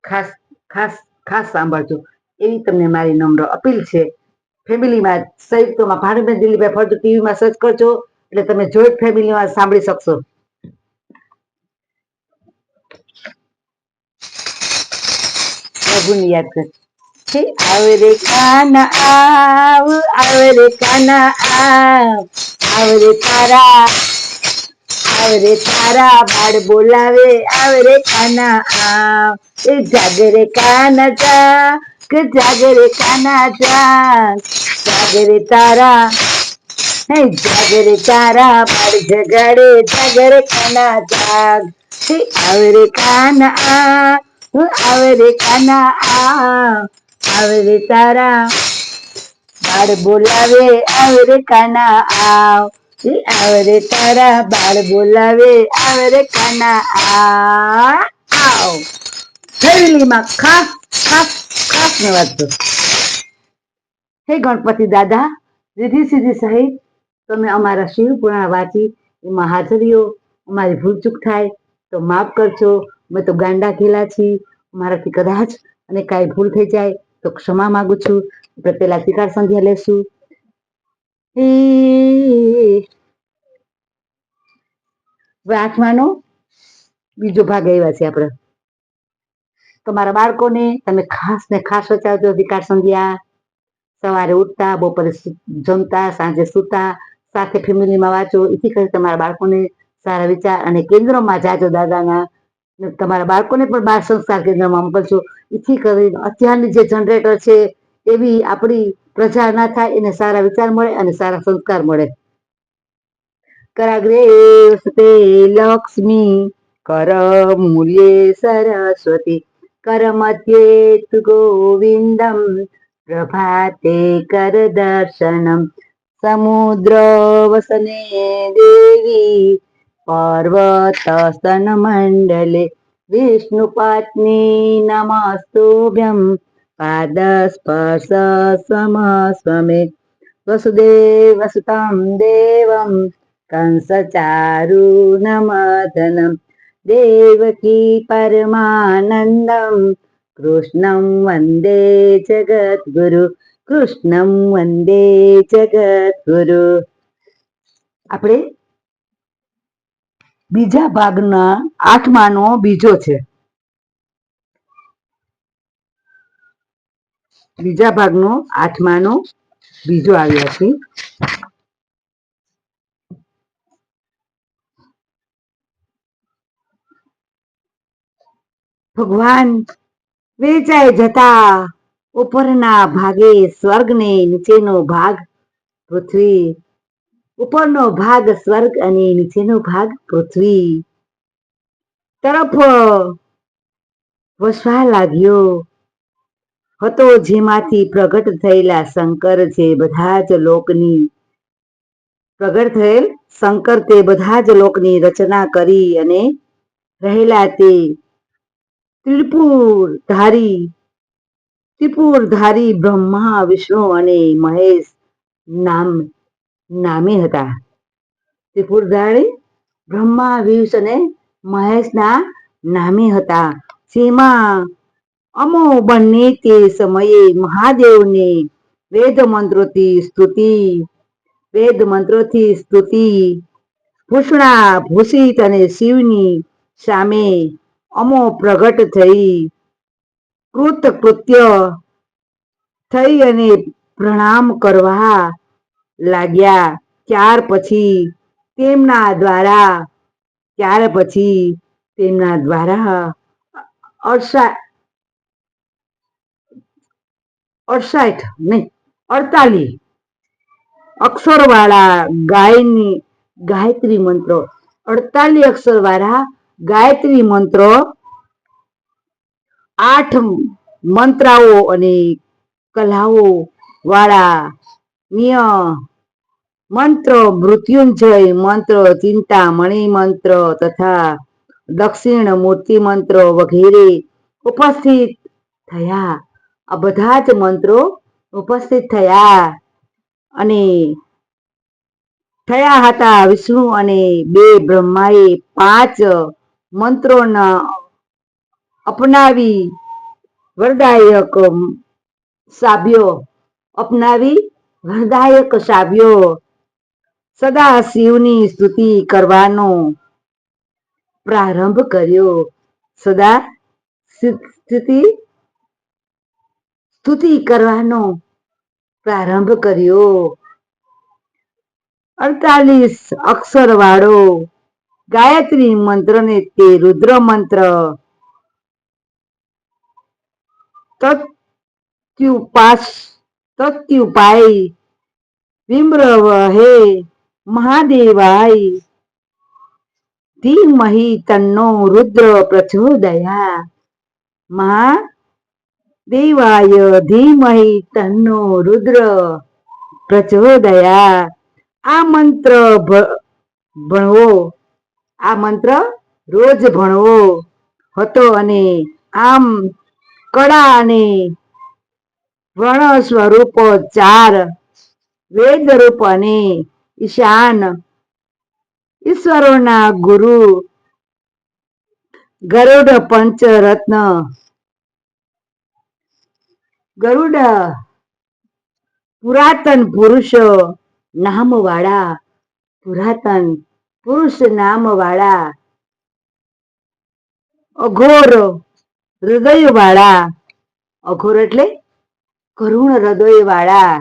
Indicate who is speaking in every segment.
Speaker 1: ખાસ ખાસ ખાસ સાંભળજો એવી તમને મારી નમ્ર અપીલ છે. ફેમિલીમાં સંયુક્તમાં ભાનુબેન દિલીપભાઈ ફળદુ ટીવીમાં સર્ચ કરજો એટલે તમે જોઈન્ટ ફેમિલીમાં સાંભળી શકશો. પ્રભુને યાદ કર. આવે રે કાના આવે રે કાના આવે રે તારા આવે રે તારા બાળ બોલાવે આવે રે કાના એ જાગે રે કાના જાગે રે કાના જાગે રે તારા હે જાગે રે તારા બાળ જગાડે જાગે રે કાના જાગ હે આવે રે કાના આવે રે કાના આવે રે તારા બાળ બોલાવે આવે રે કાના આવે રે તારા બાળ બોલાવે આવે રે કાના આવ. ફેમિલીમાં ખાસ ખાસ ખાસ ને વાંચજો. હે ગણપતિ દાદા રીધી સીધી સહિત તમે અમારા શિવ પુરાણ વાંચી એમાં હાજરીઓ અમારી ભૂલચૂક થાય તો માફ કરજો. અમે તો ગાંડા ઘેલા છીએ, મારાથી કદાચ અને કાંઈ ભૂલ થઈ જાય તો ક્ષમા માંગુ છું. આપણે પેલા શિકાર સંધ્યા લેશું. આઠમાનો બીજો ભાગ આવ્યા છે આપણે. તમારા બાળકોને તમે ખાસ ને ખાસ વચાવજો વિકાર સંધ્યા. સવારે ઉઠતા બપોરે જમતા સાંજે સૂતા સાથે ફેમિલીમાં વાંચો. એથી કરી તમારા બાળકોને સારા વિચાર અને કેન્દ્રમાં જાજો દાદાના. તમારા બાળકોને પણ બાળ સંસ્કાર કેન્દ્રમાં મોકલજો. એથી કરીને અત્યારની જે જનરેટર છે એવી આપણી પ્રજા ના થાય, એને સારા વિચાર મળે અને સારા સંસ્કાર મળે. કરાગ્રે વસતે લક્ષ્મી કર મૂલ્યે સરસ્વતી કર મધ્યે તુ ગોવિંદમ પ્રભાતે કર દર્શનમ સમુદ્ર વસને દેવી પર્વત સ્તન મંડલે વિષ્ણુ પત્ની નમસ્તુભ્યમ પાદ સ્પર્શ સ્વમે વસુદેવ સુતમ દેવમ કંસ ચારુનમદનમ દેવકી પરમાનંદમ કૃષ્ણમ વંદે જગદ્ગુરુ કૃષ્ણમ વંદે જગદ્ગુરુ. આપણે બીજા ભાગના આઠમાનો બીજો છે. બીજા ભાગનો આઠમાનો બીજો આવ્યા છે. ભગવાન વેચાઈ જતા ઉપરના ભાગે સ્વર્ગ ને નીચેનો ભાગ પૃથ્વી. ઉપરનો ભાગ સ્વર્ગ અને નીચેનો ભાગ પૃથ્વી તરફ વસવા લાગ્યો હતો, જેમાંથી પ્રગટ થયેલા શંકર જે બધા જ લોકની પ્રગટ થયેલ શંકર તે બધા જ લોકની રચના કરી અને રહેલા તે ત્રિપુરધારી બ્રહ્મા વિષ્ણુ અને મહેશ નામે હતા. ત્રિપુરધારી બ્રહ્મા વિષ્ણુ અને મહેશના નામે હતા. જેમાં અમો બંને તે સમયે મહાદેવને વેદ મંત્રોથી સ્તુતિ ભૂષણા ભૂષિત અને શિવની સામે અમો પ્રગટ થઈ કૃતકૃત્ય થઈ અને પ્રણામ કરવા લાગ્યા. ત્યાર પછી તેમના દ્વારા 48 અક્ષરવાળા ગાયત્રી મંત્રો 48 અક્ષરવાળા ગાયત્રી મંત્રો 8 મંત્રાઓ અને કલાઓ વાળા મંત્ર મૃત્યુંજય મંત્ર ચિંતામણી મંત્ર તથા દક્ષિણ મૂર્તિ મંત્ર વગેરે ઉપસ્થિત થયા. આ બધા જ મંત્રો ઉપસ્થિત થયા અને થયા હતા. વિષ્ણુ અને 2 બ્રહ્માએ 5 મંત્રોના અપનાવી વરદાયક સાબ્યો અપનાવી વરદાયક સાબ્યો સદા શિવની સ્તુતિ કરવાનો પ્રારંભ કર્યો. સદા સ્તુતિ કરવાનો પ્રારંભ કર્યો. 48 અક્ષર વાળો ગાયત્રી મંત્ર ને તે રુદ્ર મંત્ર તત્યુપાય વિમ્રવહે મહાદેવાય ધીમહિ તન્નો રુદ્ર પ્રચોદયા. મહાદેવાય ધીમહિ તન્નો રુદ્ર પ્રચોદયા. આ મંત્ર ભણવો, આ મંત્ર રોજ ભણવો હતો અને આમ કળા અને વર્ણ સ્વરૂપ 4 વેદ રૂપ અને ઈશાન ઈશ્વરોના ગુરુ ગરુડ પંચરત્ન ગરુડ પુરાતન પુરુષ નામવાળા પુરાતન પુરુષ નામવાળા અઘોર હૃદય વાળા, અઘોર એટલે કરુણ હૃદય વાળા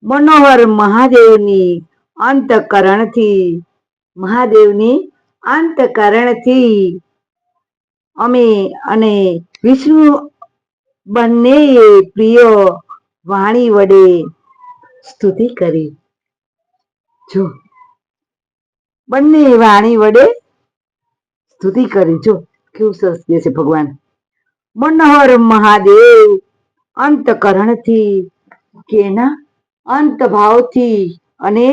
Speaker 1: મનોહર મહાદેવની અંતકરણથી, મહાદેવની અંતકરણથી અમે અને વિષ્ણુ બંનેએ પ્રિય વાણી વડે સ્તુતિ કરી. જો બંને વાણી વડે સ્તુતિ કરી. જો કેવું સરસ કહે છે ભગવાન. મનોહર મહાદેવ અંતકરણથી કેના અંત ભાવથી અને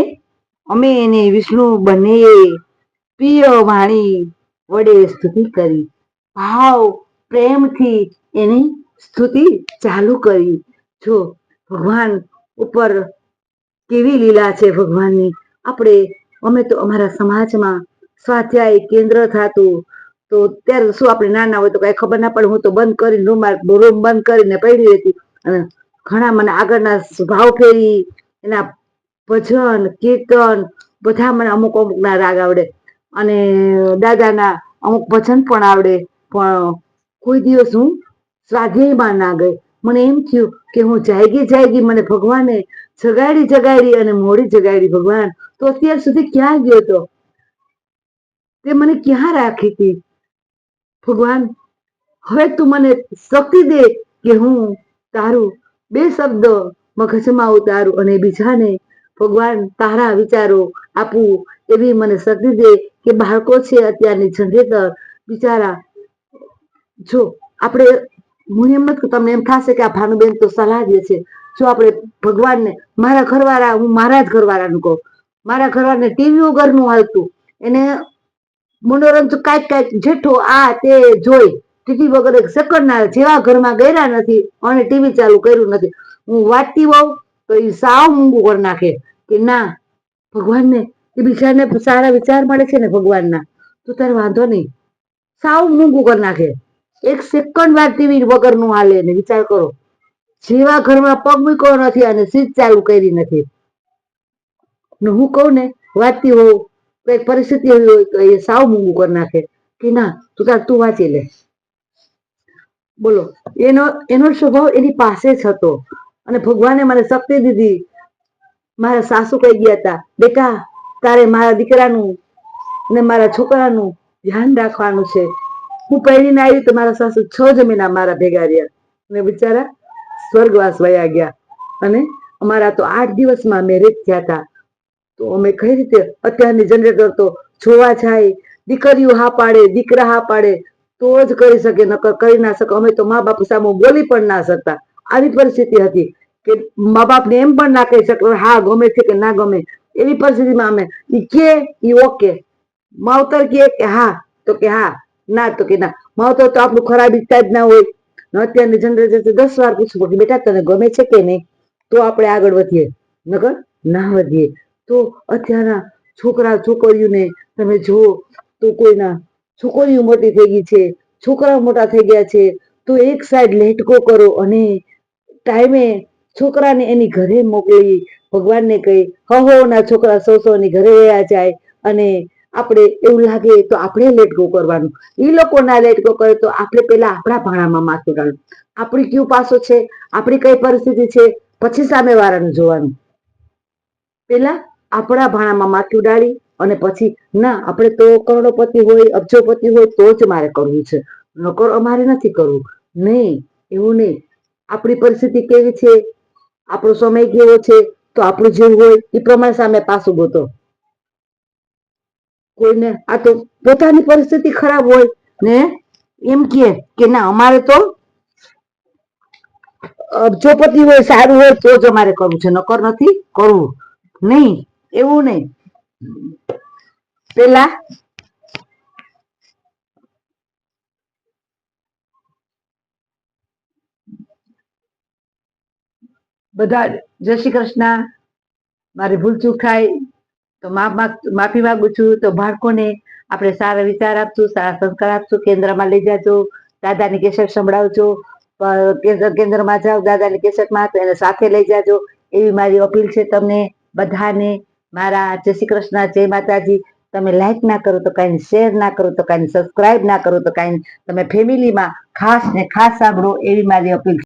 Speaker 1: અમે એને વિષ્ણુ બંનેએ પ્રિય વાણી વડે સ્તુતિ કરી. ભાવ પ્રેમથી એની સ્તુતિ ચાલુ કરી. જો ભગવાન ઉપર કેવી લીલા છે ભગવાનની. અમે તો અમારા સમાજમાં સ્વાધ્યાય કેન્દ્ર થતું તો ત્યારે શું આપણે નાના હોય તો કઈ ખબર ના પડે. હું તો બંધ કરીને રૂમ બંધ કરીને પડી રહેતી અને ઘણા મને આગળના ભાવ ફેરી એના ભજન કીર્તન બધા મને અમુક ના રાગ આવડે અને દાદાના અમુક ભજન પણ આવડે. પણ કોઈ દિવસ હું સ્વાધ્યાયમાં ના ગઈ. મને એમ થયું કે હું જાગી મને ભગવાને જગાડી અને મોડી જગાડી. ભગવાન તો અત્યાર સુધી ક્યાં ગયો તો? તે મને ક્યાં રાખી હતી? ભગવાન હવે તું મને શક્તિ દે કે હું તારું 2 શબ્દ મગજમાં ઉતારું અને બીજાને ભગવાન તારા વિચારો આપું એવી મને શક્તિ દે. કે બાળકો છે અત્યારની જનરેટર બિચારા, જો આપણે હું એમ નથી, તમને એમ થશે કે આ ભાનુબેન તો સલાહ દે છે. જો આપણે ભગવાનને મારા ઘરવાળા, હું મારા જ ઘરવાળાનું કહું, મારા ઘરવાળાને ટીવી વગરનું હાલતું. એને મનોરંજન કાંઈક જેઠો આ તે જોઈ ટીવી વગર એક સેકન્ડ ના જેવા ઘરમાં ગયા નથી અને ટીવી ચાલુ કર્યું નથી. હું વાંચતી હોઉં તો એ સાવ મૂંગું કરી નાખે કે ના ભગવાનને એ બીજાને સારા વિચાર મળે છે ને ભગવાનના, તો તારે વાંધો નહીં. સાવ મૂંગું કરી નાખે. એક સેકન્ડ વાર ટીવી વગરનું હાલે ને વિચાર કરો. જેવા ઘરમાં પગ મૂક્યો નથી અને સ્વિચ ચાલુ કરી નથી. ને હું કહું ને વાંચતી હોઉં કઈક પરિસ્થિતિ એવી હોય તો એ સાવ મૂંગું કરી નાખે કે ના તું વાંચી લે. બોલો, એનો સ્વભાવ એની પાસે જ હતો અને ભગવાને મને શક્તિ દીધી. મારા સાસુ કહી ગયા હતા, બેટા તારે મારા દીકરાનું ને મારા છોકરાનું ધ્યાન રાખવાનું છે. હું પહેરીને આવી તો મારા સાસુ 6 મહિના મારા ભેગા રહ્યા ને બિચારા સ્વર્ગવાસ વયા ગયા. અને અમારા તો 8 દિવસમાં મેરેજ થયા હતા. તો અમે કઈ રીતે, અત્યારની જનરેટર તો જોવા જાય, દીકરીઓ હા પાડે, દીકરા હા પાડે તો જ કરી શકે, નકર કરી ના શકે. અમે તો મા બાપ સામે બોલી પણ ના શકતા. આવી પરિસ્થિતિ હતી કે મા બાપને એમ પણ ના કહી શકે હા ગમે છે કે ના ગમે. એવી પરિસ્થિતિમાં અમે કે ઓકે, માવતર કે હા તો કે હા, ના તો કે ના. માવતર તો આપણું ખરાબ ઈચ્છતા જ ના હોય. અત્યારની જનરેશન 10 વાર પૂછવું કે બેટા તને ગમે છે કે નહીં, તો આપણે આગળ વધીએ, નકર ના વધીએ. તો અત્યારના છોકરા છોકરીઓને તમે જુઓ તો કોઈના છોકરીઓ મોટી થઈ ગઈ છે, છોકરાઓ મોટા થઈ ગયા છે, તો એક સાઈડ લેટકો કરો અને ટાઈમે છોકરાને એની ઘરે મોકલી ભગવાનને કહી ના છોકરા સો ની ઘરે વયા જાય અને આપણે એવું લાગે તો આપણે લેટકો કરવાનું. એ લોકો ના લેટકો કરે તો આપણે પેલા આપણા ભાણામાં માથું ડાળવું. આપણી ક્યુ પાસો છે, આપણી કઈ પરિસ્થિતિ છે, પછી સામે વાળાનું જોવાનું. પેલા આપણા ભાણામાં માથું ડાળી અને પછી ના આપણે તો કરોડોપતિ હોય અબજોપતિ હોય તો જ મારે કરવું છે, નકર અમારે નથી કરવું. નહીં, એવું નહીં. આપણી પરિસ્થિતિ કેવી છે, આપણો સમય કેવો છે, તો આપણું જેવું હોય એ પ્રમાણે સામે પાસું ગોતો. કોઈને આ તો પોતાની પરિસ્થિતિ ખરાબ હોય ને એમ કે ના અમારે તો અબજોપતિ હોય સારું હોય તો જ અમારે કરવું છે, નકર નથી કરવું. નહીં, એવું નહીં. પેલા બધા જય શ્રી કૃષ્ણ. મારી ભૂલ ચૂક થાય તો માફી માંગુ છું. તો બાળકોને આપણે સારા વિચાર આપશું, સારા સંસ્કાર આપશું. કેન્દ્રમાં લઈ જાજો, દાદાની કેસેટ સંભળાવજો. કેન્દ્રમાં જાઓ દાદાની કેસેટમાં તો એને સાથે લઈ જાજો એવી મારી અપીલ છે તમને બધાને. મારા જય શ્રી કૃષ્ણ, જય માતાજી. તમે લાઈક ના કરો તો કાંઈ, શેર ના કરો તો કાંઈ, સબસ્ક્રાઈબ ના કરો તો કાંઈ, તમે ફેમિલીમાં ખાસ ને ખાસ સાંભળો એવી મારી અપીલ છે.